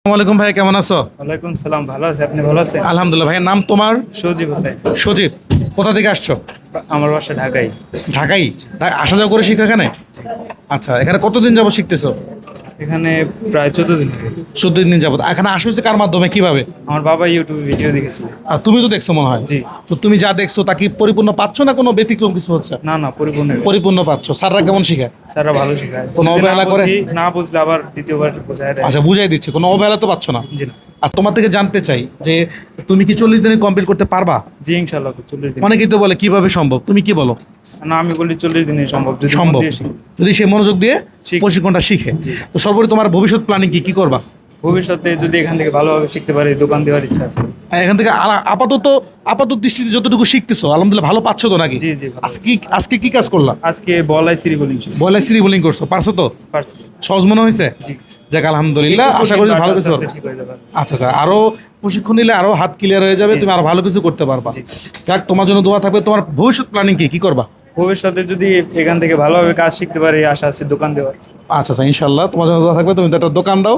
আসসালামু আলাইকুম ভাই, কেমন আছো? ওয়ালাইকুম সালাম, ভালো আছে। আপনি ভালো আছেন? আলহামদুলিল্লাহ। ভাইয়ের নাম তোমার? সজীব হোসেন। সজীব। কোথা থেকে আসছো? আমার বাসা ঢাকায়। ঢাকাই? আসা যাওয়া করে শিখো এখানে? আচ্ছা, এখানে কতদিন যাবো শিখতেছো? এখানে প্রায় 14 দিন হয়ে গেছে। 14 দিন যাবো। এখানে আসা হচ্ছে কার মাধ্যমে, কিভাবে? আমার বাবা ইউটিউবে ভিডিও দেখেছিল। আর তুমি তো দেখছো মনে হয়। জি। তো তুমি যা দেখছো তা কি পরিপূর্ণ পাচ্ছ না কোনো ব্যতিক্রম কিছু হচ্ছে? না না, পরিপূর্ণ হয়ে গেছে। পরিপূর্ণ পাচ্ছ। স্যাররা কেমন শিখায়? স্যাররা ভালো শেখায়। কোনো যদি অবহেলা করে? না বুঝলে আবার দ্বিতীয়বার বোঝায় দেয়। আচ্ছা, বুঝাই দিচ্ছে, কোনো অবহেলা তো পাচ্ছ না? জি না। আর তোমার থেকে জানতে চাই যে তুমি কি 40 দিনে কমপ্লিট করতে পারবা? জি ইনশাল্লাহ 40 দিন। অনেকেই তো বলে কিভাবে সম্ভব, তুমি কি বলো? না, আমি বলি 40 দিনে সম্ভব, যদি মন সম্ভব, দিয়ে শিখি। যদি সে মনোযোগ দিয়ে শিখে। প্রশিক্ষণটা শিখে। জি। তো সর্বোপরি তোমার ভবিষ্যৎ প্ল্যানিং কি, কি করবা? ভবিষ্যতে যদি এখান থেকে ভালোভাবে শিখতে পারি, দোকান দেওয়ার ইচ্ছা আছে। আর এখান থেকে আপাতত দৃষ্টিতে যতটুকু শিখতেছো আলহামদুলিল্লাহ ভালো পাচ্ছ তো নাকি? জি জি, ভালো। আজকে কি কাজ করলা? আজকে বলাই সিরি বলিং শিখছি। বয়লা সিরি বোলিং করছো, পারছো তো? পারছি। সহজ মনে হয়েছে? জি। যাক আলহামদুলিল্লাহ, আশা করি ভালো কিছু হবে। ঠিক হয়ে যাবে। আচ্ছা আচ্ছা, আরো প্রশিক্ষণ নিলে আরো হাত ক্লিয়ার হয়ে যাবে, জি। তুমি আরো ভালো কিছু করতে পারবা। জি। যাক, তোমার জন্য দোয়া থাকবে। তোমার ভবিষ্যৎ প্ল্যানিং কি, কি করবা? ভবিষ্যতে যদি এখান থেকে ভালোভাবে কাজ শিখতে পারি, আশা আছে দোকান দেওয়ার। আচ্ছা আচ্ছা, ইনশাল্লাহ তোমার জন্য দোয়া থাকবে, তুমি তো একটা দোকান দাও।